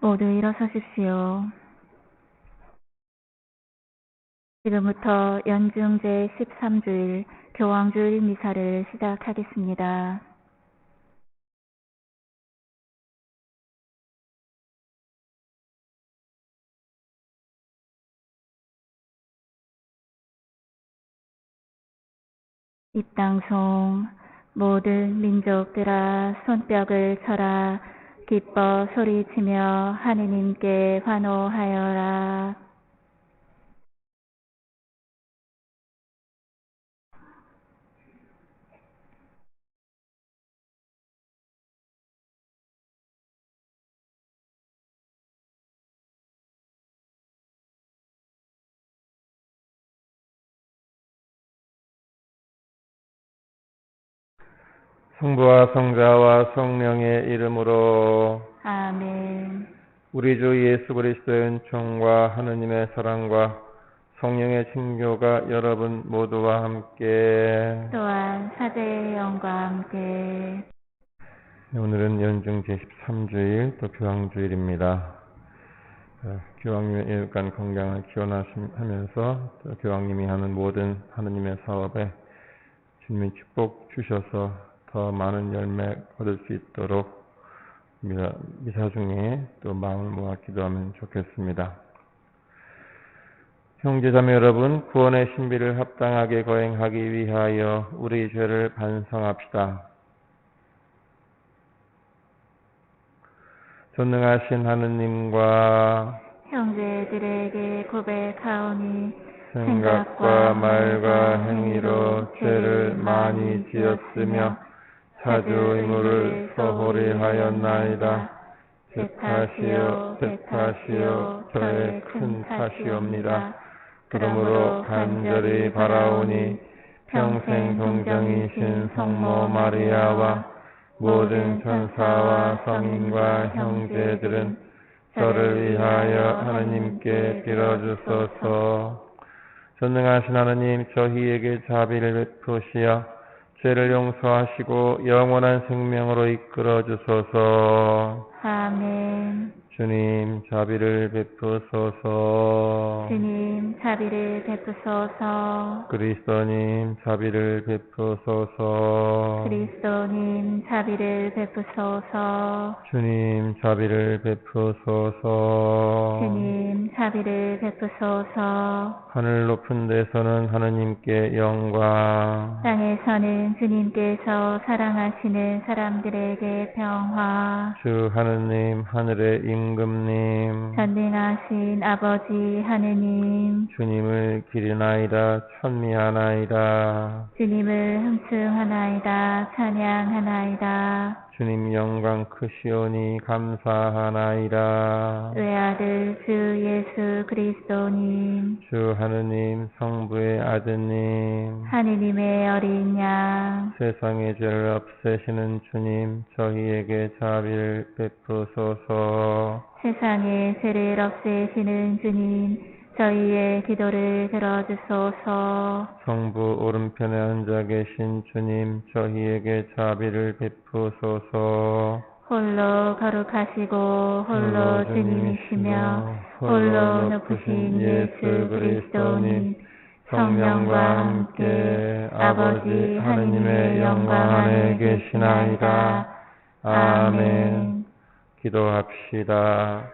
모두 일어서십시오. 지금부터 연중 제13주일 교황주일 미사를 시작하겠습니다. 입당송 모든 민족들아 손뼉을 쳐라 기뻐 소리치며 하느님께 환호하여라. 성부와 성자와 성령의 이름으로 아멘. 우리 주 예수 그리스도의 은총과 하느님의 사랑과 성령의 친교가 여러분 모두와 함께 또한 사제의 영과 함께 오늘은 연중 제13주일 또 교황주일입니다. 교황님의 일간 건강을 기원하면서 교황님이 하는 모든 하느님의 사업에 주님의 축복 주셔서 더 많은 열매 얻을 수 있도록 미사 중에 또 마음을 모아 기도하면 좋겠습니다. 형제자매 여러분, 구원의 신비를 합당하게 거행하기 위하여 우리 죄를 반성합시다. 전능하신 하느님과 형제들에게 고백하오니 생각과 말과 행위로 죄를 많이 지었으며 자주 의무를 소홀히 하였나이다. 제 탓이요 저의 큰 탓이옵니다. 그러므로 간절히 바라오니 평생 동정이신 성모 마리아와 모든 천사와 성인과 형제들은 저를 위하여 하느님께 빌어주소서. 전능하신 하느님, 저희에게 자비를 베푸시어 죄를 용서하시고 영원한 생명으로 이끌어 주소서. 아멘. 주님, 자비를 베푸소서. 주님 자비를 베푸소서. 그리스도님, 자비를 베푸소서. 그리스도님 자비를 베푸소서. 주님, 자비를 베푸소서. 주님 자비를 베푸소서. 하늘 높은 데서는 하느님께 영광, 땅에서는 주님께서 사랑하시는 사람들에게 평화. 주 하느님, 하늘의 임금님, 전능하신 아버지 하느님, 주님을 기리나이다 찬미하나이다. 주님을 흠숭하나이다 찬양하나이다. 주님 영광 크시오니 감사하나이다. 외아들 주 예수 그리스도님, 주 하느님, 성부의 아드님, 하느님의 어린 양, 세상의 죄를 없애시는 주님, 저희에게 자비를 베푸소서. 세상의 죄를 없애시는 주님, 저희의 기도를 들어주소서. 성부 오른편에 앉아 계신 주님, 저희에게 자비를 베푸소서. 홀로 거룩하시고 홀로 주님이시며 홀로 높으신 예수 그리스도님, 성령과 함께 아버지 하느님의 영광 안에 계시나이다. 아멘. 기도합시다.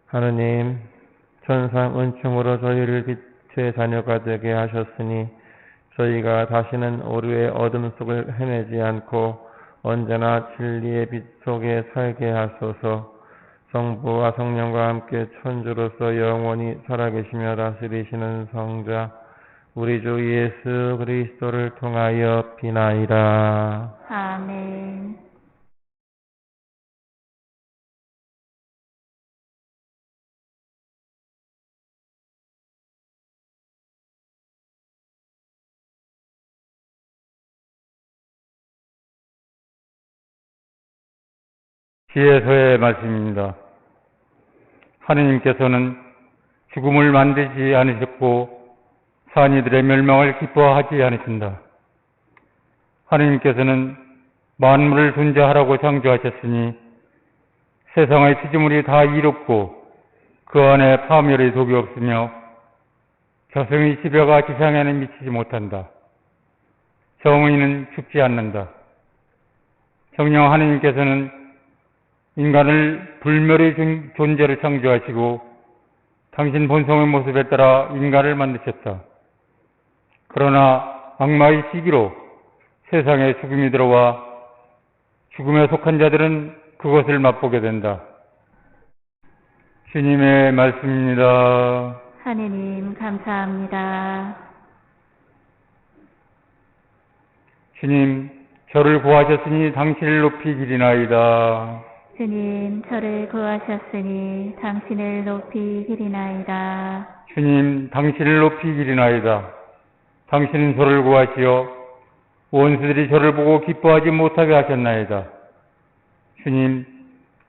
하느님, 천상 은총으로 저희를 빛의 자녀가 되게 하셨으니 저희가 다시는 오류의 어둠 속을 헤매지 않고 언제나 진리의 빛 속에 살게 하소서. 성부와 성령과 함께 천주로서 영원히 살아계시며 다스리시는 성자 우리 주 예수 그리스도를 통하여 비나이다. 아멘. 지혜서의 말씀입니다. 하느님께서는 죽음을 만들지 않으셨고 산이들의 멸망을 기뻐하지 않으신다. 하느님께서는 만물을 존재하라고 창조하셨으니 세상의 피조물이 다 이롭고 그 안에 파멸의 독이 없으며 저승의 지배가 지상에는 미치지 못한다. 정의는 죽지 않는다. 성령 하느님께서는 인간을 불멸의 존재를 창조하시고 당신 본성의 모습에 따라 인간을 만드셨다. 그러나 악마의 시기로 세상에 죽음이 들어와 죽음에 속한 자들은 그것을 맛보게 된다. 주님의 말씀입니다. 하느님 감사합니다. 주님, 저를 구하셨으니 당신을 높이기리나이다. 주님, 저를 구하셨으니 당신을 높이기리나이다. 주님, 당신을 높이기리나이다. 당신은 저를 구하시어 원수들이 저를 보고 기뻐하지 못하게 하셨나이다. 주님,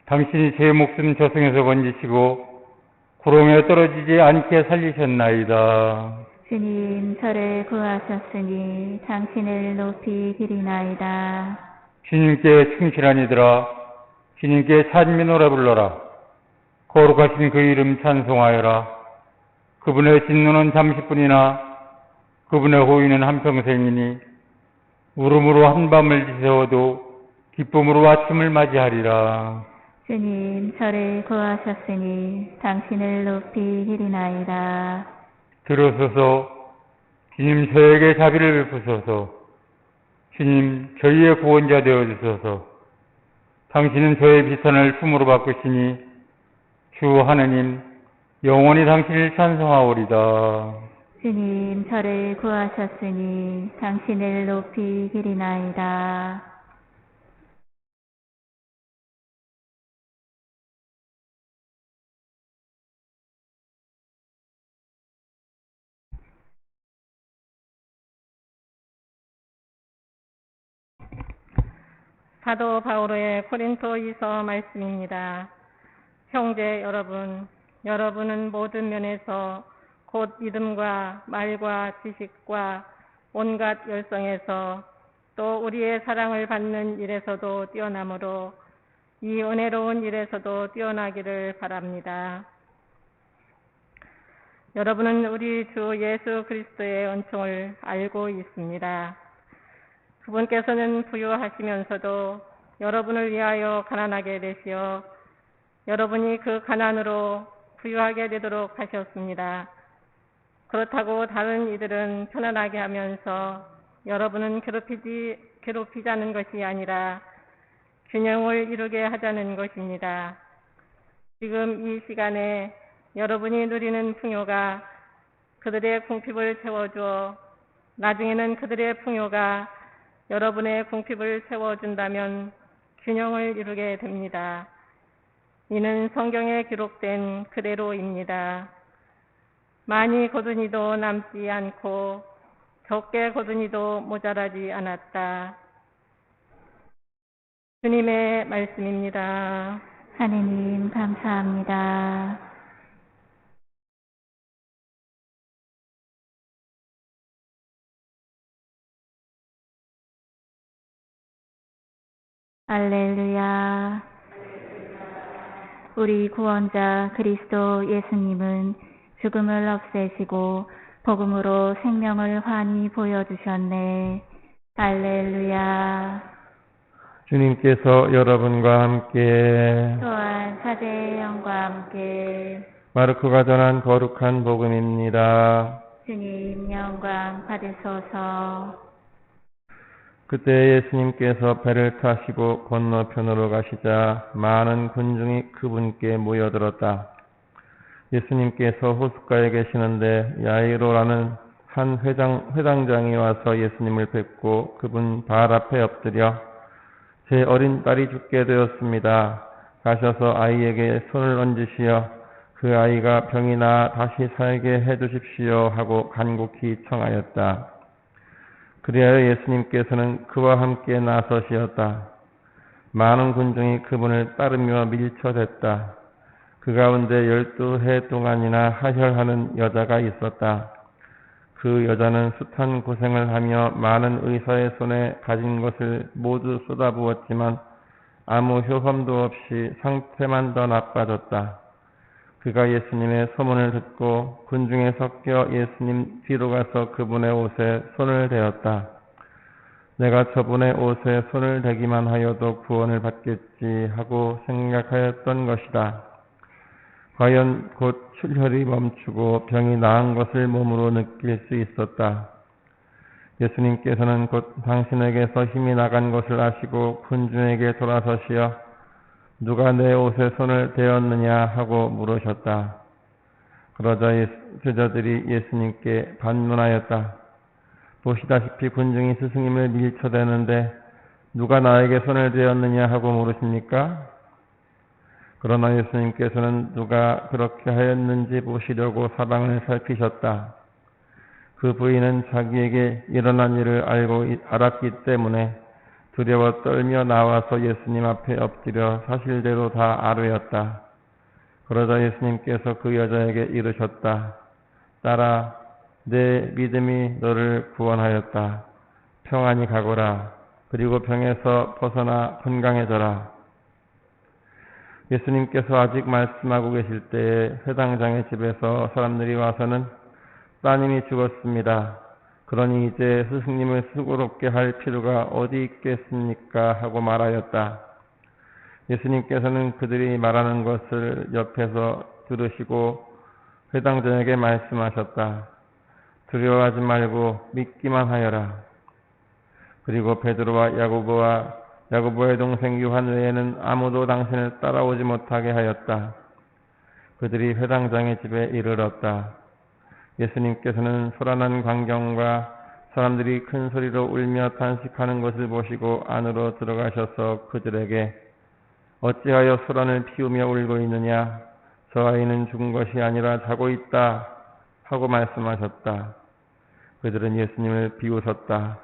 당신이 제 목숨 저승에서 건지시고 구렁에 떨어지지 않게 살리셨나이다. 주님, 저를 구하셨으니 당신을 높이기리나이다. 주님께 충실한 이들아, 주님께 찬미 노래 불러라. 거룩하신 그 이름 찬송하여라. 그분의 진노는 잠시뿐이나 그분의 호의는 한평생이니 울음으로 한밤을 지새워도 기쁨으로 아침을 맞이하리라. 주님, 저를 구하셨으니 당신을 높이기리나이다. 들어서서 주님 저에게 자비를 베푸소서. 주님 저희의 구원자 되어주소서. 당신은 저의 비탄을 품으로 바꾸시니 주 하느님 영원히 당신을 찬송하오리다. 주님, 저를 구하셨으니 당신을 높이기리나이다. 사도 바오로의 고린토이서 말씀입니다. 형제 여러분, 여러분은 모든 면에서 곧 믿음과 말과 지식과 온갖 열성에서 또 우리의 사랑을 받는 일에서도 뛰어나므로 이 은혜로운 일에서도 뛰어나기를 바랍니다. 여러분은 우리 주 예수 그리스도의 은총을 알고 있습니다. 그분께서는 부유하시면서도 여러분을 위하여 가난하게 되시어 여러분이 그 가난으로 부유하게 되도록 하셨습니다. 그렇다고 다른 이들은 편안하게 하면서 여러분은 괴롭히자는 것이 아니라 균형을 이루게 하자는 것입니다. 지금 이 시간에 여러분이 누리는 풍요가 그들의 궁핍을 채워주어 나중에는 그들의 풍요가 여러분의 궁핍을 채워준다면 균형을 이루게 됩니다. 이는 성경에 기록된 그대로입니다. 많이 거두니도 남지 않고 적게 거두니도 모자라지 않았다. 주님의 말씀입니다. 하느님 감사합니다. 할렐루야. 우리 구원자 그리스도 예수님은 죽음을 없애시고 복음으로 생명을 환히 보여주셨네. 할렐루야. 주님께서 여러분과 함께 또한 사제의 영과 함께 마르코가 전한 거룩한 복음입니다. 주님 영광 받으소서. 그때 예수님께서 배를 타시고 건너편으로 가시자 많은 군중이 그분께 모여들었다. 예수님께서 호숫가에 계시는데 야이로라는 한 회당장이 와서 예수님을 뵙고 그분 발 앞에 엎드려 제 어린 딸이 죽게 되었습니다. 가셔서 아이에게 손을 얹으시어 그 아이가 병이 나 다시 살게 해주십시오 하고 간곡히 청하였다. 그리하여 예수님께서는 그와 함께 나서시었다. 많은 군중이 그분을 따르며 밀쳐댔다. 그 가운데 12해 동안이나 하혈하는 여자가 있었다. 그 그 여자는 숱한 고생을 하며 많은 의사의 손에 가진 것을 모두 쏟아부었지만 아무 효험도 없이 상태만 더 나빠졌다. 그가 예수님의 소문을 듣고 군중에 섞여 예수님 뒤로 가서 그분의 옷에 손을 대었다. 내가 저분의 옷에 손을 대기만 하여도 구원을 받겠지 하고 생각하였던 것이다. 과연 곧 출혈이 멈추고 병이 나은 것을 몸으로 느낄 수 있었다. 예수님께서는 곧 당신에게서 힘이 나간 것을 아시고 군중에게 돌아서시어 누가 내 옷에 손을 대었느냐 하고 물으셨다. 그러자 제자들이 예수님께 반문하였다. 보시다시피 군중이 스승님을 밀쳐대는데 누가 나에게 손을 대었느냐 하고 물으십니까? 그러나 예수님께서는 누가 그렇게 하였는지 보시려고 사방을 살피셨다. 그 부인은 자기에게 일어난 일을 알았기 때문에 두려워 떨며 나와서 예수님 앞에 엎드려 사실대로 다 아뢰었다. 그러자 예수님께서 그 여자에게 이르셨다. 딸아, 내 믿음이 너를 구원하였다. 평안히 가거라. 그리고 병에서 벗어나 건강해져라. 예수님께서 아직 말씀하고 계실 때에 회당장의 집에서 사람들이 와서는 따님이 죽었습니다. 그러니 이제 스승님을 수고롭게 할 필요가 어디 있겠습니까? 하고 말하였다. 예수님께서는 그들이 말하는 것을 옆에서 들으시고 회당장에게 말씀하셨다. 두려워하지 말고 믿기만 하여라. 그리고 베드로와 야고보의 동생 요한 외에는 아무도 당신을 따라오지 못하게 하였다. 그들이 회당장의 집에 이르렀다. 예수님께서는 소란한 광경과 사람들이 큰 소리로 울며 탄식하는 것을 보시고 안으로 들어가셔서 그들에게 어찌하여 소란을 피우며 울고 있느냐? 저 아이는 죽은 것이 아니라 자고 있다 하고 말씀하셨다. 그들은 예수님을 비웃었다.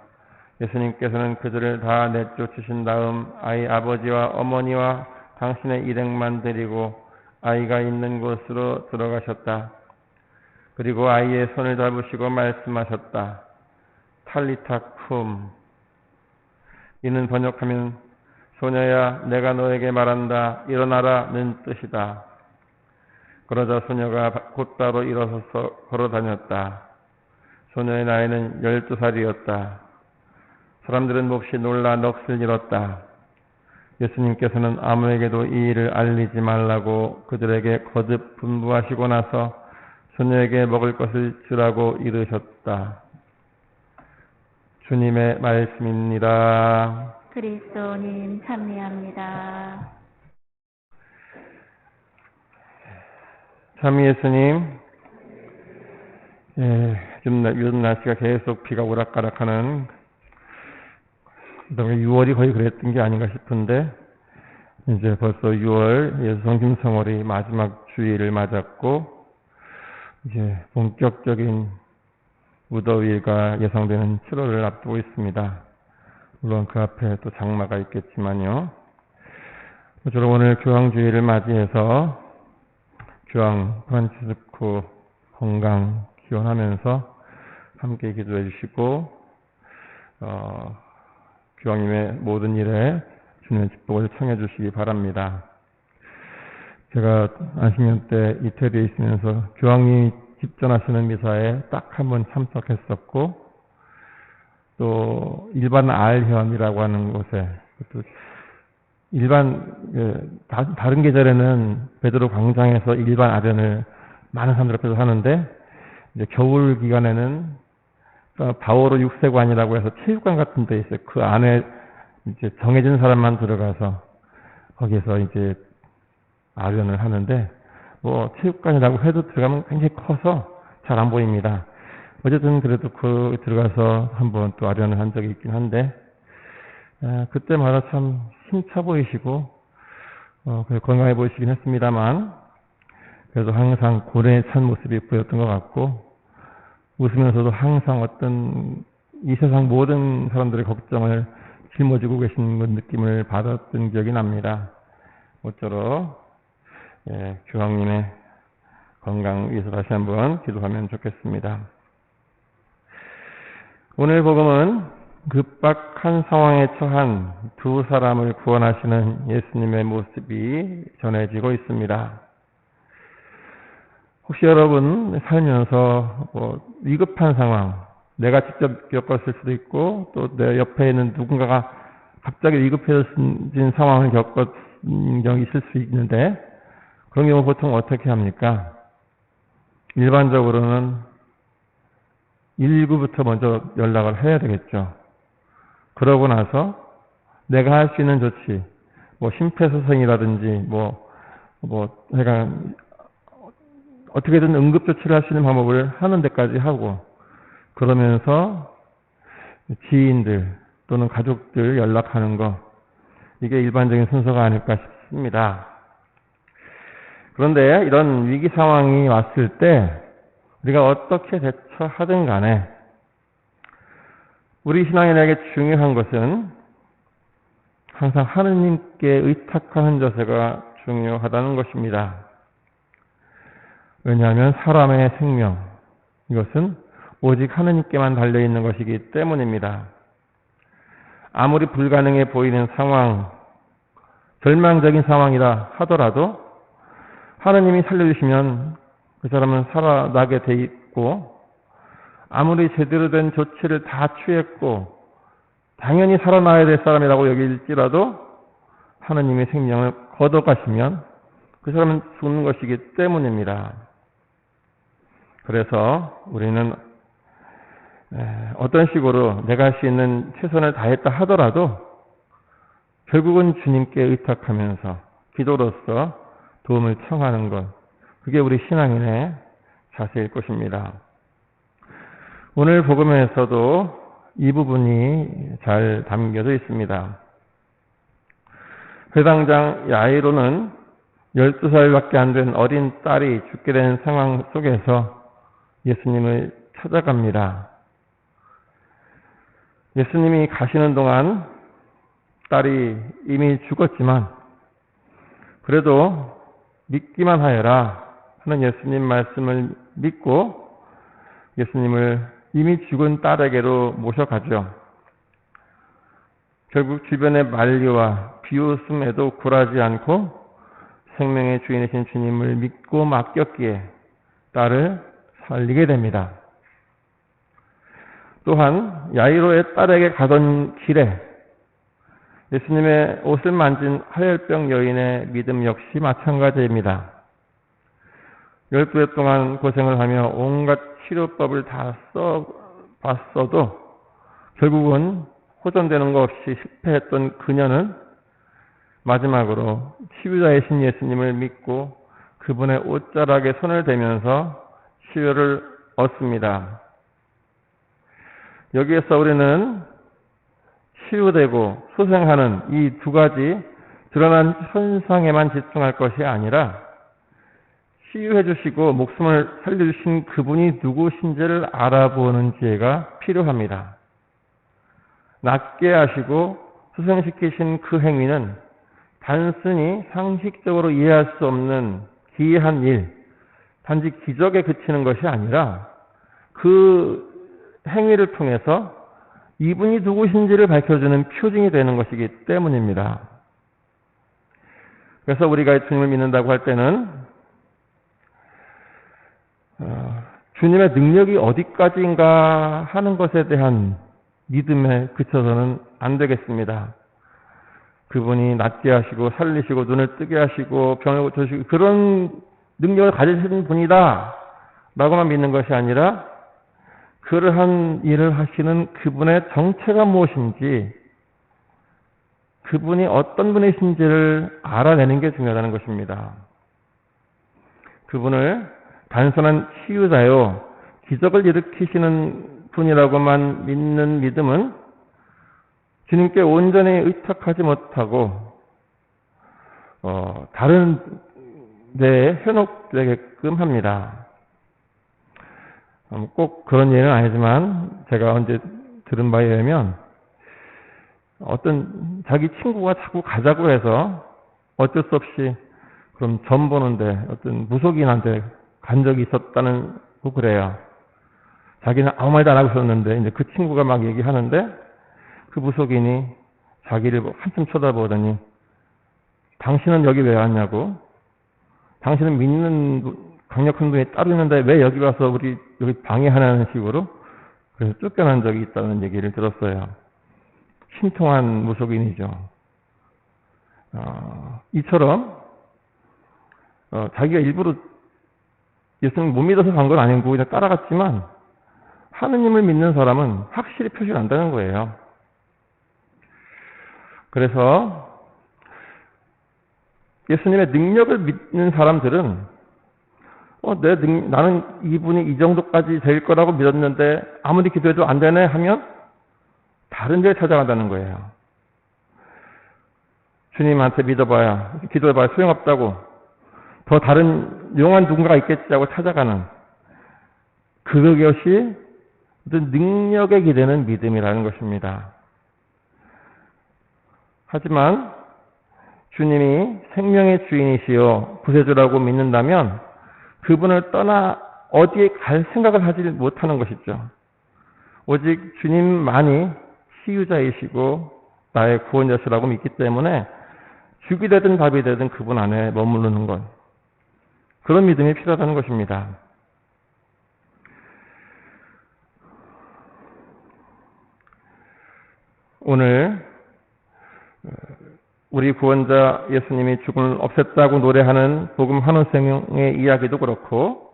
예수님께서는 그들을 다 내쫓으신 다음 아이 아버지와 어머니와 당신의 일행만 데리고 아이가 있는 곳으로 들어가셨다. 그리고 아이의 손을 잡으시고 말씀하셨다. 탈리타 쿰. 이는 번역하면 소녀야 내가 너에게 말한다. 일어나라는 뜻이다. 그러자 소녀가 곧바로 일어서서 걸어다녔다. 소녀의 나이는 12살이었다. 사람들은 몹시 놀라 넋을 잃었다. 예수님께서는 아무에게도 이 일을 알리지 말라고 그들에게 거듭 분부하시고 나서 소녀에게 먹을 것을 주라고 이르셨다. 주님의 말씀입니다. 그리스도님 찬미합니다. 참 예수님, 요즘 날씨가 계속 비가 오락가락하는, 그다음에 6월이 거의 그랬던 게 아닌가 싶은데 이제 벌써 6월 예수 성심성월이 마지막 주일을 맞았고 이제 본격적인 무더위가 예상되는 7월을 앞두고 있습니다. 물론 그 앞에 또 장마가 있겠지만요. 저는 오늘 교황주일을 맞이해서 교황 프란치스코 건강 기원하면서 함께 기도해 주시고 교황님의 모든 일에 주님의 축복을 청해 주시기 바랍니다. 제가 안식년 때 이태리에 있으면서 교황님이 집전하시는 미사에 딱 한 번 참석했었고 또 일반 알현이라고 하는 곳에 또 일반 다른 계절에는 베드로 광장에서 일반 아련을 많은 사람들 앞에서 하는데 이제 겨울 기간에는 바오로 6세관이라고 해서 체육관 같은 데 있어요. 그 안에 이제 정해진 사람만 들어가서 거기서 이제 아련을 하는데 뭐 체육관이라고 해도 들어가면 굉장히 커서 잘 안 보입니다. 어쨌든 그래도 그 들어가서 한번 또 아련을 한 적이 있긴 한데 그때마다 참 힘차 보이시고 건강해 보이시긴 했습니다만 그래도 항상 고뇌에 찬 모습이 보였던 것 같고 웃으면서도 항상 어떤 이 세상 모든 사람들의 걱정을 짊어지고 계신 느낌을 받았던 기억이 납니다. 모쪼록 교황님의 건강 위해서 다시 한번 기도하면 좋겠습니다. 오늘 복음은 급박한 상황에 처한 두 사람을 구원하시는 예수님의 모습이 전해지고 있습니다. 혹시 여러분 살면서 위급한 상황, 내가 직접 겪었을 수도 있고 또 내 옆에 있는 누군가가 갑자기 위급해진 상황을 겪은 적이 있을 수 있는데 그런 경우 보통 어떻게 합니까? 일반적으로는 119부터 먼저 연락을 해야 되겠죠. 그러고 나서 내가 할 수 있는 조치, 심폐소생이라든지 약간 어떻게든 응급조치를 할 수 있는 방법을 하는 데까지 하고 그러면서 지인들 또는 가족들 연락하는 거 이게 일반적인 순서가 아닐까 싶습니다. 그런데 이런 위기 상황이 왔을 때 우리가 어떻게 대처하든 간에 우리 신앙인에게 중요한 것은 항상 하느님께 의탁하는 자세가 중요하다는 것입니다. 왜냐하면 사람의 생명, 이것은 오직 하느님께만 달려있는 것이기 때문입니다. 아무리 불가능해 보이는 상황, 절망적인 상황이라 하더라도 하느님이 살려주시면 그 사람은 살아나게 돼 있고 아무리 제대로 된 조치를 다 취했고 당연히 살아나야 될 사람이라고 여길지라도 하느님의 생명을 걷어가시면 그 사람은 죽는 것이기 때문입니다. 그래서 우리는 어떤 식으로 내가 할 수 있는 최선을 다했다 하더라도 결국은 주님께 의탁하면서 기도로서 도움을 청하는 것, 그게 우리 신앙인의 자세일 것입니다. 오늘 복음에서도 이 부분이 잘 담겨져 있습니다. 회당장 야이로는 12살밖에 안 된 어린 딸이 죽게 된 상황 속에서 예수님을 찾아갑니다. 예수님이 가시는 동안 딸이 이미 죽었지만 그래도 믿기만 하여라 하는 예수님 말씀을 믿고 예수님을 이미 죽은 딸에게로 모셔가죠. 결국 주변의 만류와 비웃음에도 굴하지 않고 생명의 주인이신 주님을 믿고 맡겼기에 딸을 살리게 됩니다. 또한 야이로의 딸에게 가던 길에 예수님의 옷을 만진 하혈병 여인의 믿음 역시 마찬가지입니다. 12해 동안 고생을 하며 온갖 치료법을 다 써봤어도 결국은 호전되는 것 없이 실패했던 그녀는 마지막으로 치유자이신 예수님을 믿고 그분의 옷자락에 손을 대면서 치유를 얻습니다. 여기에서 우리는 치유되고 소생하는 이 두 가지 드러난 현상에만 집중할 것이 아니라 치유해 주시고 목숨을 살려주신 그분이 누구신지를 알아보는 지혜가 필요합니다. 낫게 하시고 소생시키신 그 행위는 단순히 상식적으로 이해할 수 없는 기이한 일, 단지 기적에 그치는 것이 아니라 그 행위를 통해서 이분이 누구신지를 밝혀주는 표징이 되는 것이기 때문입니다. 그래서 우리가 주님을 믿는다고 할 때는 주님의 능력이 어디까지인가 하는 것에 대한 믿음에 그쳐서는 안 되겠습니다. 그분이 낫게 하시고 살리시고 눈을 뜨게 하시고 병을 고쳐주시고 그런 능력을 가지신 분이다 라고만 믿는 것이 아니라 그러한 일을 하시는 그분의 정체가 무엇인지 그분이 어떤 분이신지를 알아내는 게 중요하다는 것입니다. 그분을 단순한 치유자요 기적을 일으키시는 분이라고만 믿는 믿음은 주님께 온전히 의탁하지 못하고 다른 데에 현혹되게끔 합니다. 꼭 그런 예는 아니지만 제가 언제 들은 바에 의하면 어떤 자기 친구가 자꾸 가자고 해서 어쩔 수 없이 그럼 점 보는데 어떤 무속인한테 간 적이 있었다는 거 그래요. 자기는 아무 말도 안 하고 있었는데 이제 그 친구가 막 얘기하는데 그 무속인이 자기를 한참 쳐다보더니 당신은 여기 왜 왔냐고, 당신은 믿는 강력한 분이 따로 있는데 왜 여기 와서 우리 여기 방해하는 식으로, 그래서 쫓겨난 적이 있다는 얘기를 들었어요. 신통한 무속인이죠. 이처럼 자기가 일부러 예수님 못 믿어서 간 건 아니고 그냥 따라갔지만 하느님을 믿는 사람은 확실히 표시가 난다는 거예요. 그래서 예수님의 능력을 믿는 사람들은 나는 이분이 이 정도까지 될 거라고 믿었는데 아무리 기도해도 안 되네 하면 다른 데에 찾아간다는 거예요. 주님한테 믿어봐야, 기도해봐야 소용없다고, 더 다른 용한 누군가가 있겠지 하고 찾아가는, 그것이 어떤 능력에 기대는 믿음이라는 것입니다. 하지만 주님이 생명의 주인이시요 구세주라고 믿는다면 그분을 떠나 어디에 갈 생각을 하지 못하는 것이죠. 오직 주님만이 치유자이시고 나의 구원자시라고 믿기 때문에 죽이 되든 밥이 되든 그분 안에 머무르는 것, 그런 믿음이 필요하다는 것입니다. 오늘 우리 구원자 예수님이 죽음을 없앴다고 노래하는 복음 한우생의 이야기도 그렇고,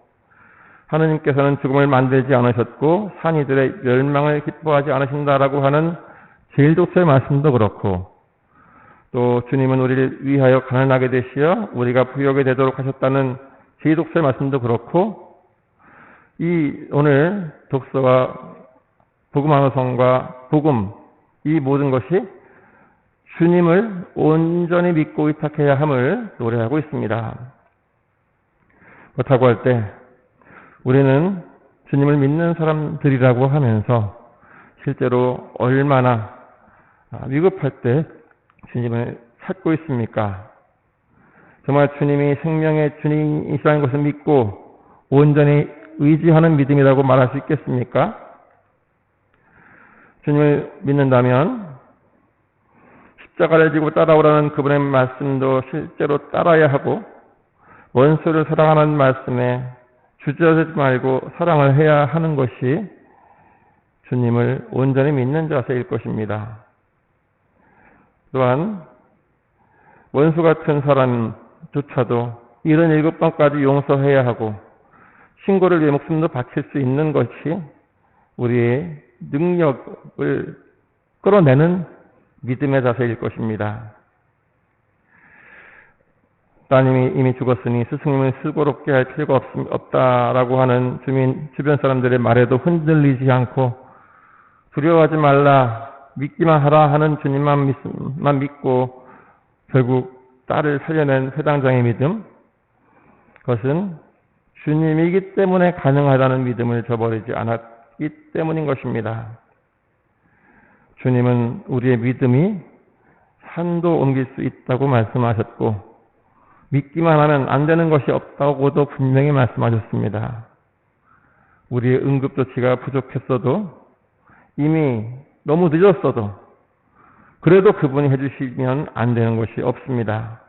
하느님께서는 죽음을 만들지 않으셨고 산이들의 멸망을 기뻐하지 않으신다라고 하는 제일독서의 말씀도 그렇고, 또 주님은 우리를 위하여 가난하게 되시어 우리가 부욕이 되도록 하셨다는 제일독서의 말씀도 그렇고, 이 오늘 독서와 복음 한우성과 복음, 이 모든 것이 주님을 온전히 믿고 의탁해야 함을 노래하고 있습니다. 그렇다고 할 때 우리는 주님을 믿는 사람들이라고 하면서 실제로 얼마나 위급할 때 주님을 찾고 있습니까? 정말 주님이 생명의 주님이시라는 것을 믿고 온전히 의지하는 믿음이라고 말할 수 있겠습니까? 주님을 믿는다면 십자가를 지고 따라오라는 그분의 말씀도 실제로 따라야 하고, 원수를 사랑하는 말씀에 주저하지 말고 사랑을 해야 하는 것이 주님을 온전히 믿는 자세일 것입니다. 또한 원수 같은 사람조차도 77번까지 용서해야 하고 신고를 위해 목숨도 바칠 수 있는 것이 우리의 능력을 끌어내는 믿음의 자세일 것입니다. 따님이 이미 죽었으니 스승님을 수고롭게 할 필요가 없다라고 하는 주변 사람들의 말에도 흔들리지 않고 두려워하지 말라, 믿기만 하라 하는 주님만 믿고 결국 딸을 살려낸 회당장의 믿음, 그것은 주님이기 때문에 가능하다는 믿음을 저버리지 않았기 때문인 것입니다. 주님은 우리의 믿음이 산도 옮길 수 있다고 말씀하셨고, 믿기만 하면 안 되는 것이 없다고도 분명히 말씀하셨습니다. 우리의 응급조치가 부족했어도, 이미 너무 늦었어도, 그래도 그분이 해주시면 안 되는 것이 없습니다.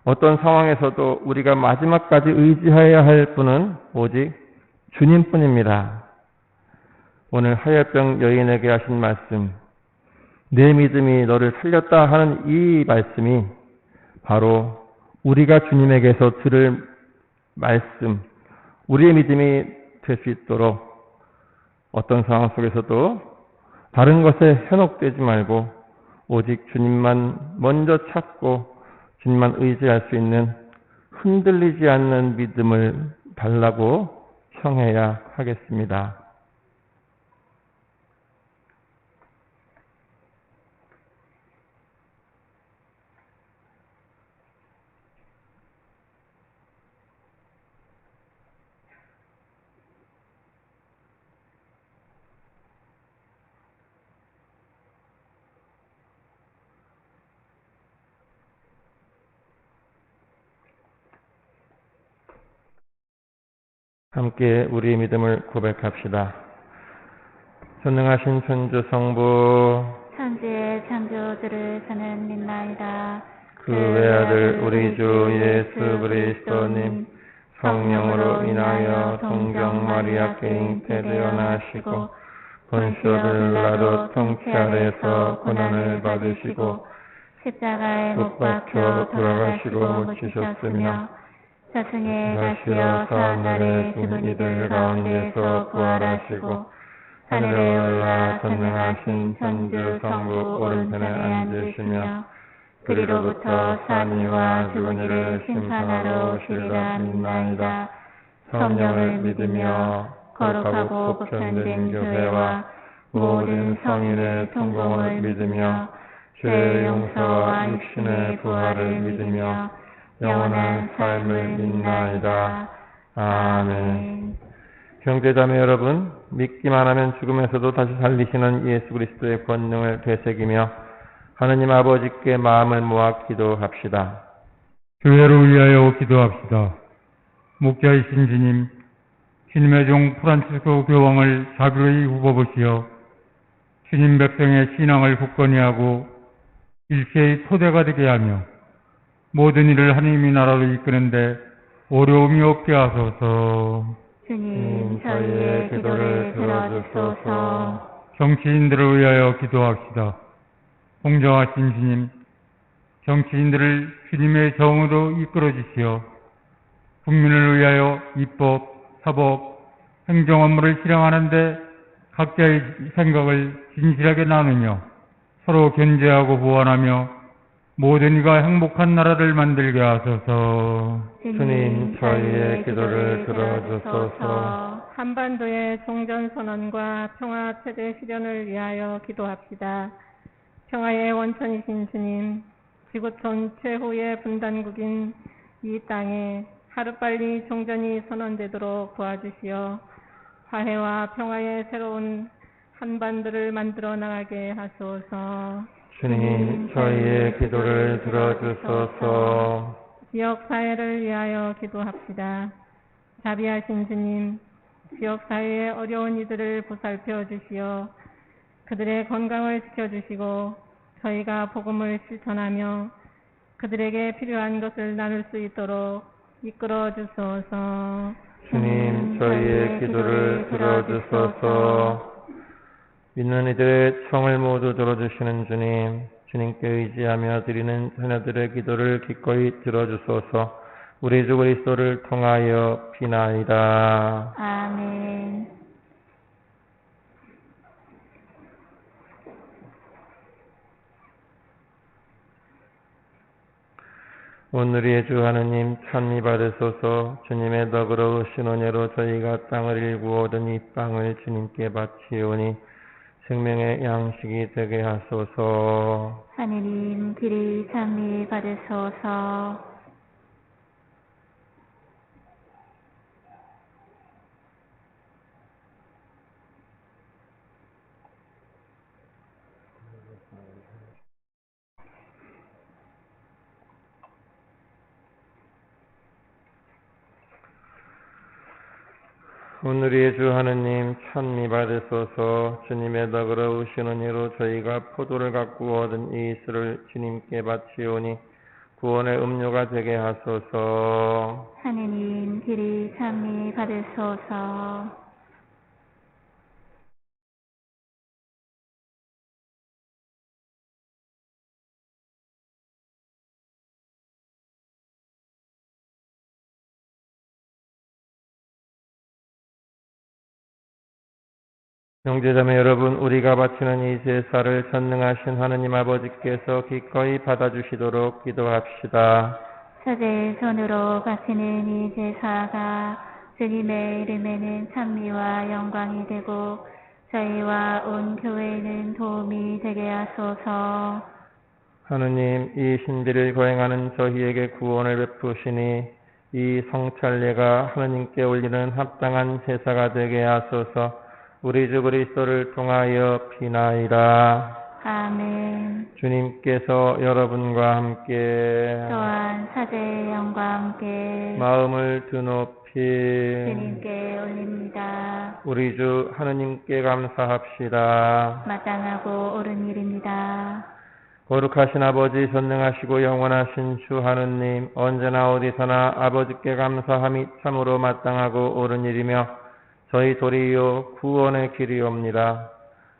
어떤 상황에서도 우리가 마지막까지 의지해야 할 분은 오직 주님뿐입니다. 오늘 하혈병 여인에게 하신 말씀, 내 믿음이 너를 살렸다 하는 이 말씀이 바로 우리가 주님에게서 들을 말씀, 우리의 믿음이 될 수 있도록 어떤 상황 속에서도 다른 것에 현혹되지 말고 오직 주님만 먼저 찾고 주님만 의지할 수 있는 흔들리지 않는 믿음을 달라고 청해야 하겠습니다. 함께 우리의 믿음을 고백합시다. 전능하신 천주 성부 천지의 창조주를 저는 믿나이다. 그 외아들 우리 주 예수 그리스도님 성령으로 인하여 동정 마리아께 잉태되어 나시고 본시오 빌라도 통치 아래에서 고난을 받으시고 십자가에 못 박혀 돌아가시고 묻히셨으며 저승에 가시어 사흘날에 죽은 이들 가운데서 부활하시고 하늘에 올라 전능하신 천주 성부 오른편에 앉으시며 그리로부터 산 이와 죽은 이를 심판하러 오시리라 믿나이다. 성령을 믿으며 거룩하고 보편된 교회와 모든 성인의 통공을 믿으며 죄의 용서와 육신의 부활을 믿으며 영원한 삶을 믿나이다. 아멘. 형제자매 여러분, 믿기만 하면 죽음에서도 다시 살리시는 예수 그리스도의 권능을 되새기며 하느님 아버지께 마음을 모아 기도합시다. 교회를 위하여 기도합시다. 목자이신 주님, 주님의 종 프란치스코 교황을 자비로이 후보보시어 주님 백성의 신앙을 굳건히 하고 일체의 토대가 되게 하며 모든 일을 하나님의 나라로 이끄는데 어려움이 없게 하소서. 주님, 저희의 기도를 들어주소서. 정치인들을 위하여 기도합시다. 공정하신 주님, 정치인들을 주님의 정으로 이끌어 주시어 국민을 위하여 입법, 사법, 행정 업무를 실행하는데 각자의 생각을 진실하게 나누며 서로 견제하고 보완하며 모든 이가 행복한 나라를 만들게 하소서. 주님, 저희의 기도를 들어주소서. 한반도의 종전선언과 평화 최대 실현을 위하여 기도합시다. 평화의 원천이신 주님, 지구촌 최후의 분단국인 이 땅에 하루빨리 종전이 선언되도록 도와주시어 화해와 평화의 새로운 한반도를 만들어 나가게 하소서. 주님, 저희의 기도를 들어주소서. 지역사회를 위하여 기도합시다. 자비하신 주님, 지역사회의 어려운 이들을 보살펴 주시어 그들의 건강을 지켜주시고 저희가 복음을 실천하며 그들에게 필요한 것을 나눌 수 있도록 이끌어 주소서. 주님, 저희의 기도를 들어주소서. 믿는 이들의 청을 모두 들어주시는 주님, 주님께 의지하며 드리는 자녀들의 기도를 기꺼이 들어주소서. 우리 주 그리스도를 통하여 비나이다. 아멘. 오늘의 주 하느님 찬미 받으소서. 주님의 너그러우신 은혜로 저희가 땅을 일구어 얻은 이 빵을 주님께 바치오니 생명의 양식이 되게 하소서. 하느님 길이 찬미 받으소서. 오늘의 주 하느님 찬미 받으소서. 주님의 너그러우신 은혜로 저희가 포도를 갖고 얻은 이 술을 주님께 바치오니 구원의 음료가 되게 하소서. 하느님 길이 찬미 받으소서. 형제자매 여러분, 우리가 바치는 이 제사를 전능하신 하느님 아버지께서 기꺼이 받아주시도록 기도합시다. 첫째 손으로 바치는 이 제사가 주님의 이름에는 찬미와 영광이 되고 저희와 온 교회에는 도움이 되게 하소서. 하느님, 이 신비를 거행하는 저희에게 구원을 베푸시니 이 성찬례가 하느님께 올리는 합당한 제사가 되게 하소서. 우리 주 그리스도를 통하여 비나이다. 아멘. 주님께서 여러분과 함께 또한 사제의 영과 함께 마음을 드높이 주님께 올립니다. 우리 주 하느님께 감사합시다. 마땅하고 옳은 일입니다. 거룩하신 아버지, 전능하시고 영원하신 주 하느님, 언제나 어디서나 아버지께 감사함이 참으로 마땅하고 옳은 일이며 저희 도리요 구원의 길이옵니다.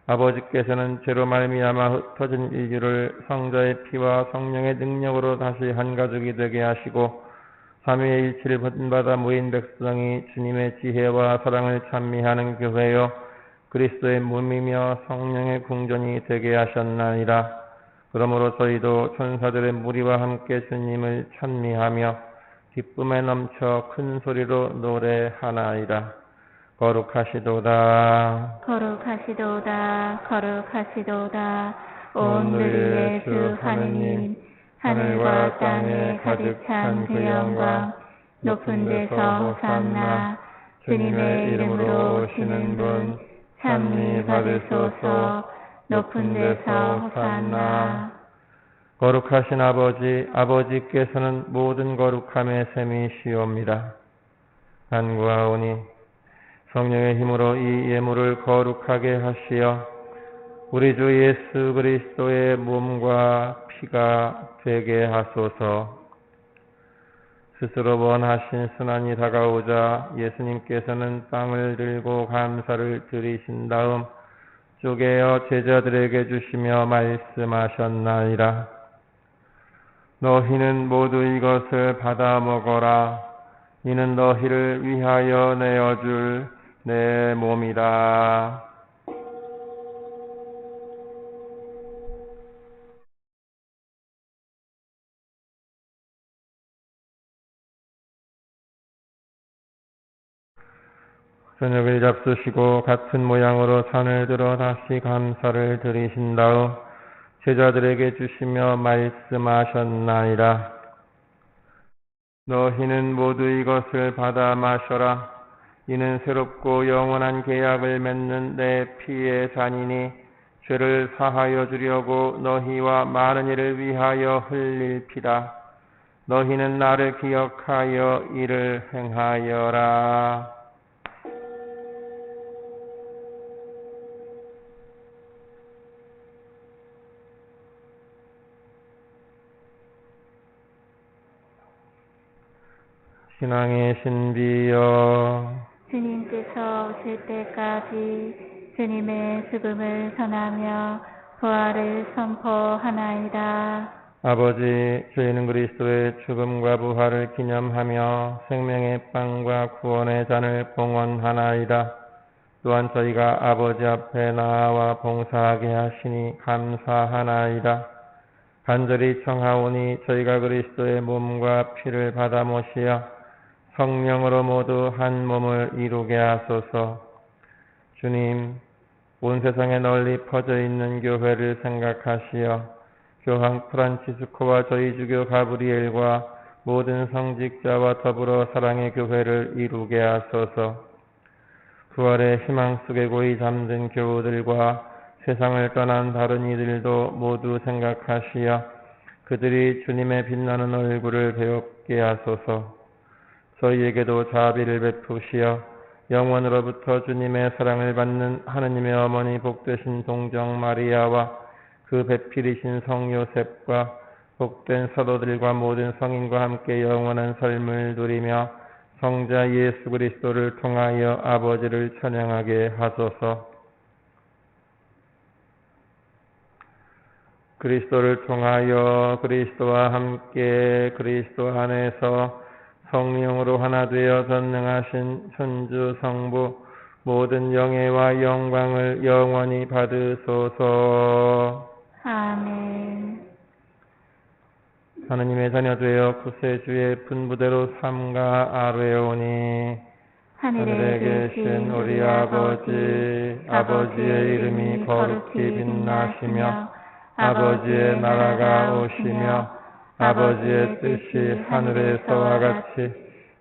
아버지께서는 죄로 말미암아 흩어진 인류를 성자의 피와 성령의 능력으로 다시 한 가족이 되게 하시고 삼위일체를 본받아 모인 백성이 주님의 지혜와 사랑을 찬미하는 교회요 그리스도의 몸이며 성령의 궁전이 되게 하셨나이다. 그러므로 저희도 천사들의 무리와 함께 주님을 찬미하며 기쁨에 넘쳐 큰 소리로 노래하나이다. 거룩하시도다. 거룩하시도다. 거룩하시도다. 온 누리의 주 하느님, 하늘과 땅에 가득 찬 그 영광, 높은 데서 호산나, 주님의 이름으로 오시는 분, 찬미 받으소서. 높은 데서 호산나. 거룩하신 아버지, 아버지께서는 모든 거룩함의 셈이시옵니다. 간구하오니 성령의 힘으로 이 예물을 거룩하게 하시어 우리 주 예수 그리스도의 몸과 피가 되게 하소서. 스스로 원하신 순환이 다가오자 예수님께서는 빵을 들고 감사를 드리신 다음 쪼개어 제자들에게 주시며 말씀하셨나이다. 너희는 모두 이것을 받아 먹어라. 이는 너희를 위하여 내어줄 내 몸이다. 저녁을 잡수시고 같은 모양으로 잔을 들어 다시 감사를 드리신 다음 제자들에게 주시며 말씀하셨나이다. 너희는 모두 이것을 받아 마셔라. 이는 새롭고 영원한 계약을 맺는 내 피의 잔이니 죄를 사하여 주려고 너희와 많은 이를 위하여 흘릴 피다. 너희는 나를 기억하여 이를 행하여라. 신앙의 신비여, 주님께서 오실 때까지 주님의 죽음을 전하며 부활을 선포하나이다. 아버지, 저희는 그리스도의 죽음과 부활을 기념하며 생명의 빵과 구원의 잔을 봉헌하나이다. 또한 저희가 아버지 앞에 나와 봉사하게 하시니 감사하나이다. 간절히 청하오니 저희가 그리스도의 몸과 피를 받아 모시어 성령으로 모두 한 몸을 이루게 하소서. 주님, 온 세상에 널리 퍼져 있는 교회를 생각하시어 교황 프란치스코와 저희 주교 가브리엘과 모든 성직자와 더불어 사랑의 교회를 이루게 하소서. 부활의 희망 속에 고이 잠든 교우들과 세상을 떠난 다른 이들도 모두 생각하시어 그들이 주님의 빛나는 얼굴을 배웁게 하소서. 저희에게도 자비를 베푸시어 영원으로부터 주님의 사랑을 받는 하느님의 어머니 복되신 동정 마리아와 그 배필이신 성 요셉과 복된 사도들과 모든 성인과 함께 영원한 삶을 누리며 성자 예수 그리스도를 통하여 아버지를 찬양하게 하소서. 그리스도를 통하여 그리스도와 함께 그리스도 안에서 성령으로 하나 되어 전능하신 천주 성부 모든 영예와 영광을 영원히 받으소서. 아멘. 하느님의 자녀 되어 구세주의 분부대로 삼가 아뢰오니 하늘에 계신 우리 아버지, 아버지의 이름이 거룩히 빛나시며 아버지의 나라가 오시며 아버지의 뜻이 하늘에서와 같이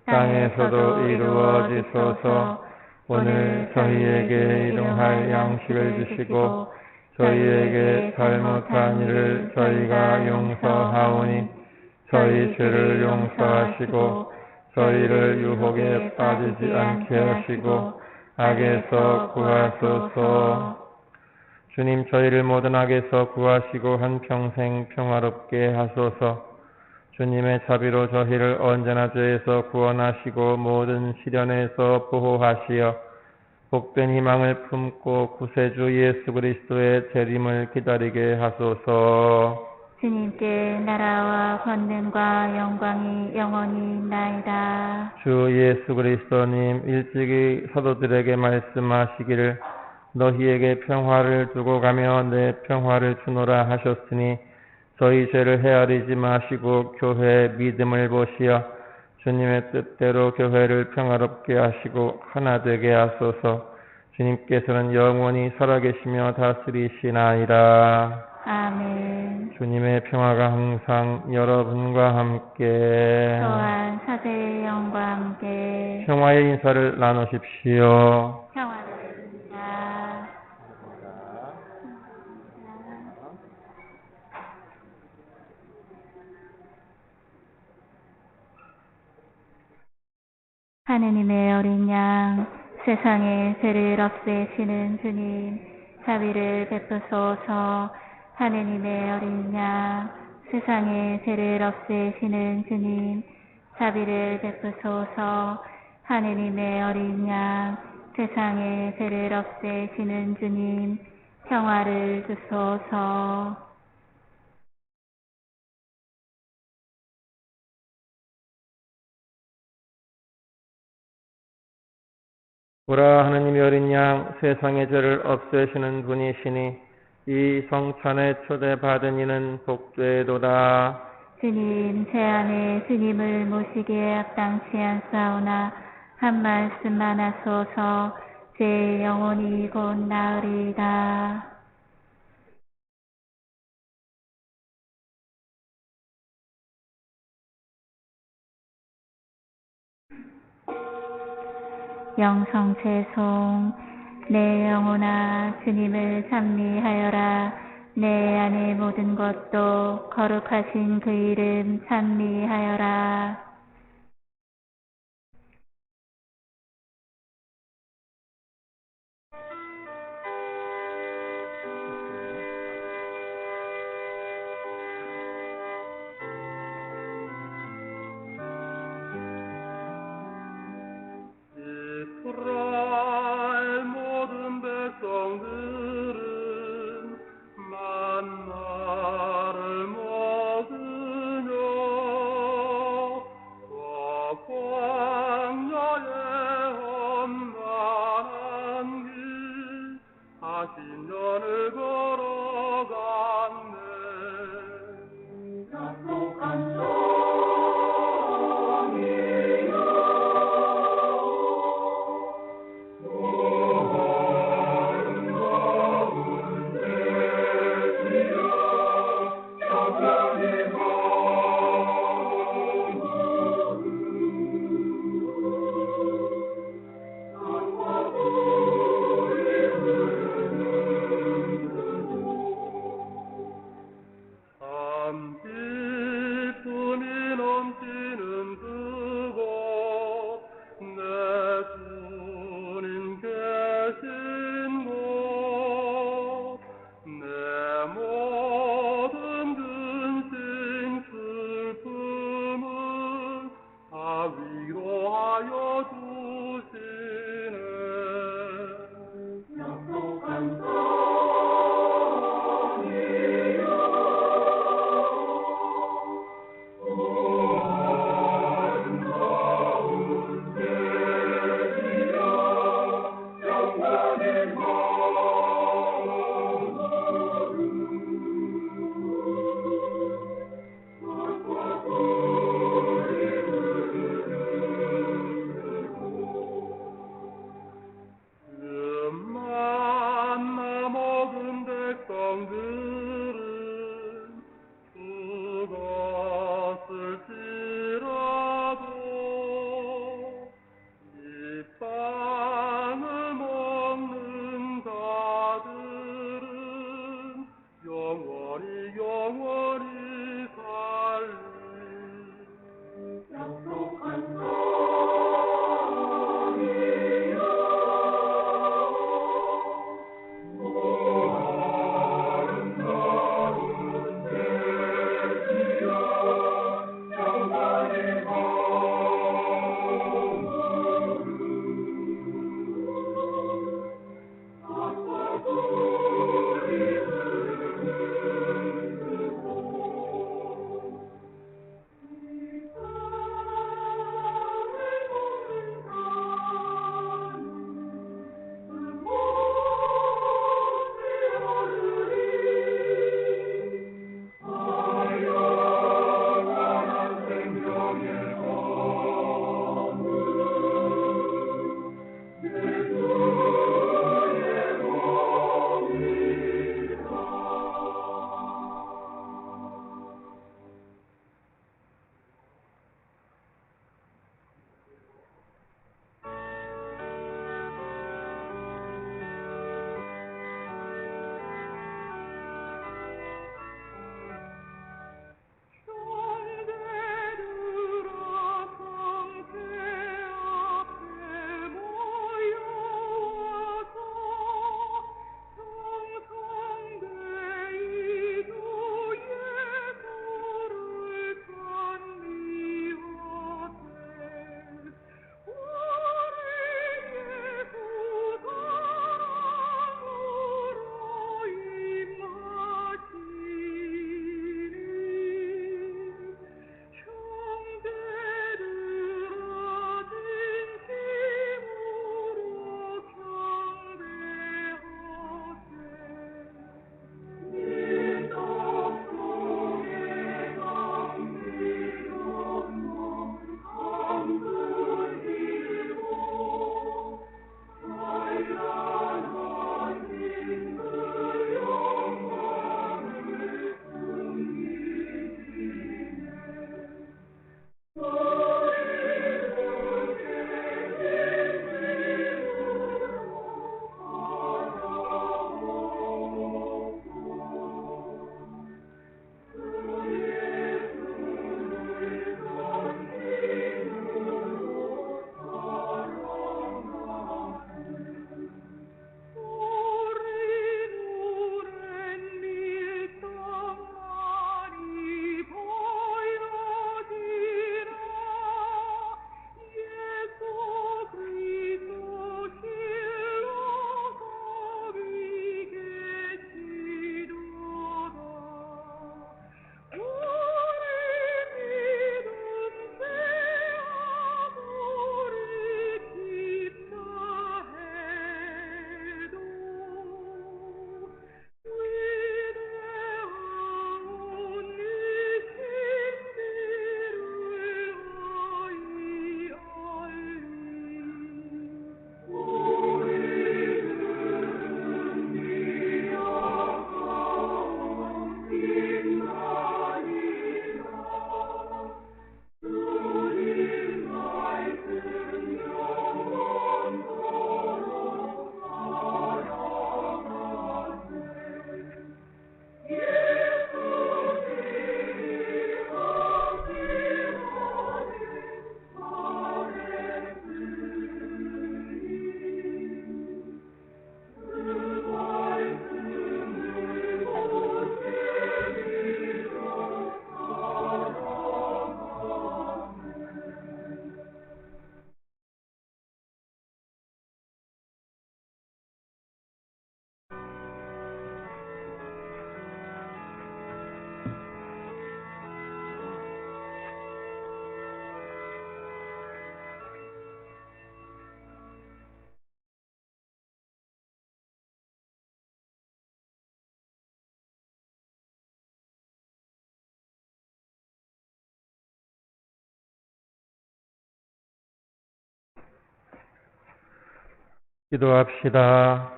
땅에서도 이루어지소서. 오늘 저희에게 일용할 양식을 주시고 저희에게 잘못한 일을 저희가 용서하오니 저희 죄를 용서하시고 저희를 유혹에 빠지지 않게 하시고 악에서 구하소서. 주님, 저희를 모든 악에서 구하시고 한평생 평화롭게 하소서. 주님의 자비로 저희를 언제나 죄에서 구원하시고 모든 시련에서 보호하시어 복된 희망을 품고 구세주 예수 그리스도의 재림을 기다리게 하소서. 주님께 나라와 권능과 영광이 영원히 있나이다. 주 예수 그리스도님, 일찍이 사도들에게 말씀하시기를 너희에게 평화를 두고 가며 내 평화를 주노라 하셨으니 저희 죄를 헤아리지 마시고 교회의 믿음을 보시어 주님의 뜻대로 교회를 평화롭게 하시고 하나 되게 하소서. 주님께서는 영원히 살아계시며 다스리시나이다. 아멘. 주님의 평화가 항상 여러분과 함께 또한 사제의 영과 함께 평화의 인사를 나누십시오. 평화롭습니다. 하느님의 어린 양, 세상의 죄를 없애시는 주님, 자비를 베푸소서. 하느님의 어린 양, 세상의 죄를 없애시는 주님, 자비를 베푸소서. 하느님의 어린 양, 세상의 죄를 없애시는 주님, 평화를 주소서. 보라, 하느님의 어린 양, 세상의 죄를 없애시는 분이시니 이 성찬에 초대받은 이는 복되도다. 주님, 제 안에 주님을 모시기에 합당치 않사오나 한 말씀만 하소서. 제 영혼이 곧 나으리이다. 영성채송. 내 영혼아 주님을 찬미하여라. 내 안의 모든 것도 거룩하신 그 이름 찬미하여라. 이스라엘 모든 백성들은 만나를 먹으며 기도합시다.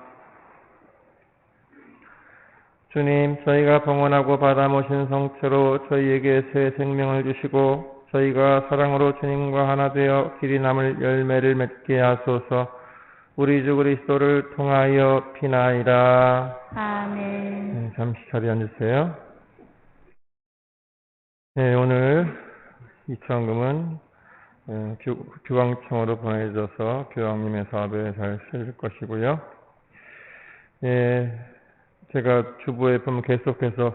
주님, 저희가 봉헌하고 받아 모신 성체로 저희에게 새 생명을 주시고 저희가 사랑으로 주님과 하나 되어 길이 남을 열매를 맺게 하소서. 우리 주 그리스도를 통하여 비나이다. 아멘. 잠시 자리에 앉으세요. 네, 오늘 이천금은 교황청으로 보내줘서 교황님의 사업에 잘 쓰일 것이고요. 제가 주부에 보면 계속해서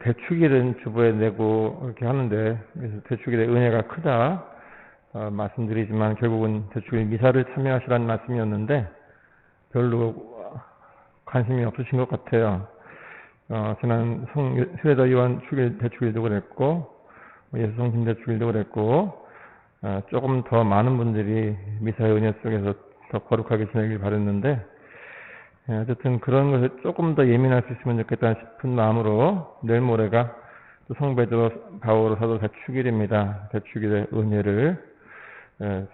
대축일은 주부에 내고 이렇게 하는데, 그래서 대축일의 은혜가 크다 말씀드리지만 결국은 대축일 미사를 참여하시라는 말씀이었는데 별로 관심이 없으신 것 같아요. 지난 스웨더 요한 축일 대축일도 그랬고 예수성심 대축일도 그랬고 조금 더 많은 분들이 미사의 은혜 속에서 더 거룩하게 지내길 바랬는데, 어쨌든 그런 것에 조금 더 예민할 수 있으면 좋겠다 싶은 마음으로 내일 모레가 또 성 베드로 바오로 사도 대축일입니다. 대축일의 은혜를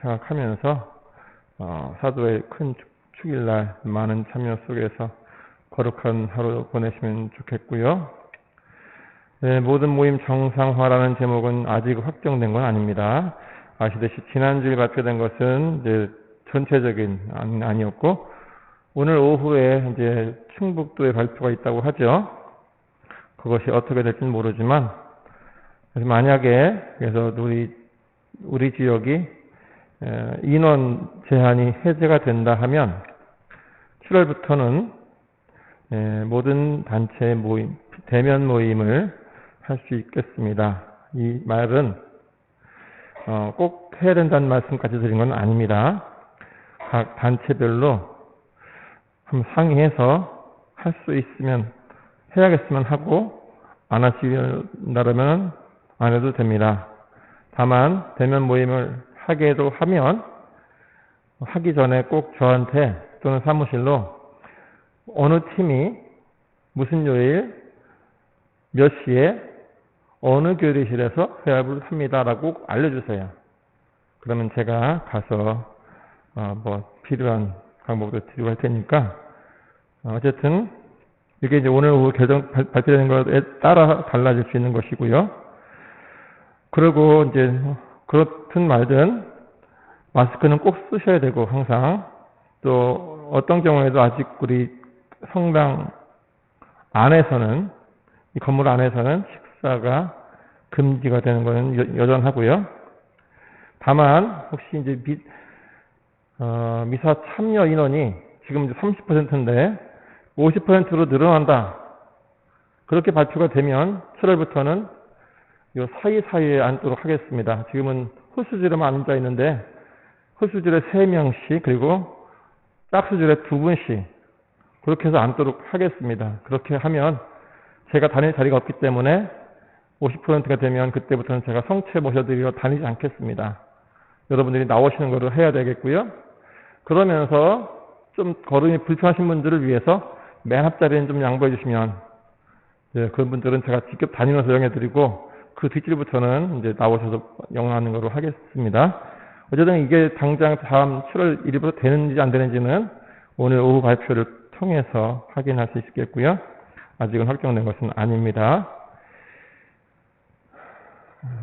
생각하면서 사도의 큰 축일날 많은 참여 속에서 거룩한 하루 보내시면 좋겠고요. 모든 모임 정상화라는 제목은 아직 확정된 건 아닙니다. 아시듯이 지난주에 발표된 것은 이제 전체적인 아니었고, 오늘 오후에 이제 충북도에 발표가 있다고 하죠. 그것이 어떻게 될지는 모르지만, 그래서 만약에 그래서 우리 지역이 인원 제한이 해제가 된다 하면 7월부터는 모든 단체 모임, 대면 모임을 할 수 있겠습니다. 이 말은 꼭 해야 된다는 말씀까지 드린 건 아닙니다. 각 단체별로 한번 상의해서 할 수 있으면 해야겠으면 하고 안 하시려면 안 해도 됩니다. 다만 대면 모임을 하게도 하면 하기 전에 꼭 저한테 또는 사무실로 어느 팀이 무슨 요일 몇 시에 어느 교리실에서 회합을 합니다라고 알려주세요. 그러면 제가 가서 필요한 방법도 드리고 할 테니까, 어쨌든 이게 이제 오늘 오후 발표되는 것에 따라 달라질 수 있는 것이고요. 그리고 이제 그렇든 말든 마스크는 꼭 쓰셔야 되고, 항상 또 어떤 경우에도 아직 우리 성당 안에서는, 이 건물 안에서는 식사가 금지가 되는 것은 여전하고요. 다만 혹시 이제 미사 참여 인원이 지금 이제 30%인데 50%로 늘어난다, 그렇게 발표가 되면 7월부터는 요 사이사이에 앉도록 하겠습니다. 지금은 홀수줄에만 앉아 있는데 홀수줄에 3명씩 그리고 짝수줄에 2분씩 그렇게 해서 앉도록 하겠습니다. 그렇게 하면 제가 다닐 자리가 없기 때문에 50%가 되면 그때부터는 제가 성체 모셔드리러 다니지 않겠습니다. 여러분들이 나오시는 거를 해야 되겠고요. 그러면서 좀 걸음이 불편하신 분들을 위해서 맨 앞자리는 좀 양보해 주시면, 그런 분들은 제가 직접 다니면서 영해드리고 그 뒷줄부터는 이제 나오셔서 영하는 거로 하겠습니다. 어쨌든 이게 당장 다음 7월 1일부터 되는지 안 되는지는 오늘 오후 발표를 통해서 확인할 수 있겠고요. 아직은 확정된 것은 아닙니다.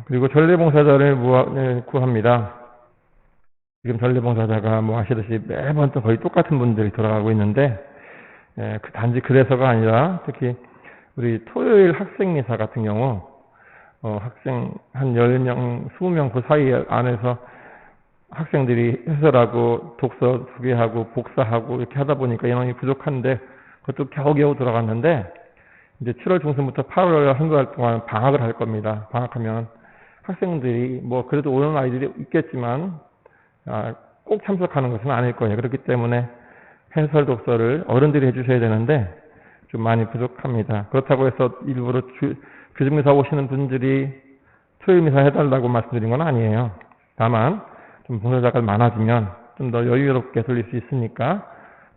그리고 전례봉사자를 구합니다. 지금 전례봉사자가 아시듯이 매번 또 거의 똑같은 분들이 돌아가고 있는데, 단지 그래서가 아니라 특히 우리 토요일 학생미사 같은 경우 학생 한 10명, 20명 그 사이 안에서 학생들이 해설하고 독서 소개하고 복사하고 이렇게 하다 보니까 인원이 부족한데 그것도 겨우겨우 들어갔는데, 이제 7월 중순부터 8월 한달 동안 방학을 할 겁니다. 방학하면 학생들이 그래도 오는 아이들이 있겠지만 꼭 참석하는 것은 아닐 거예요. 그렇기 때문에 해설 독서를 어른들이 해주셔야 되는데 좀 많이 부족합니다. 그렇다고 해서 일부러 교정미사 오시는 분들이 토요일미사 해달라고 말씀드린 건 아니에요. 다만 좀 봉사자가 많아지면 좀 더 여유롭게 돌릴 수 있으니까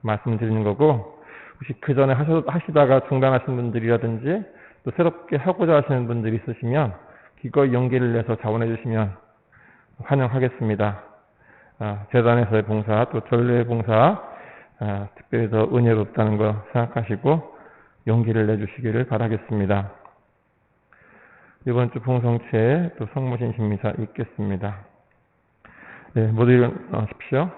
말씀드리는 거고, 혹시 그 전에 하시다가 중단하신 분들이라든지 또 새롭게 하고자 하시는 분들이 있으시면 기꺼이 용기를 내서 자원해 주시면 환영하겠습니다. 재단에서의 봉사, 또 전례 봉사, 특별히 더 은혜롭다는 거 생각하시고 용기를 내주시기를 바라겠습니다. 이번 주 풍성체에 또 성모신신 미사 있겠습니다. 네, 모두 일어나십시오.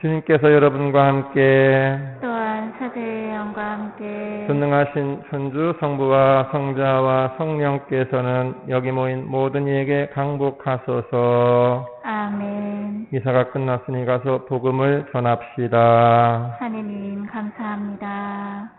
주님께서 여러분과 함께 또한 사제의 영과 함께 전능하신 천주 성부와 성자와 성령께서는 여기 모인 모든 이에게 강복하소서. 아멘. 미사가 끝났으니 가서 복음을 전합시다. 하느님 감사합니다.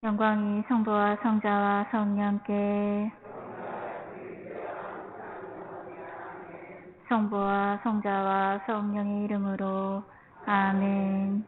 영광이 성부와 성자와 성령께 성부와 성자와 성령의 이름으로 아멘.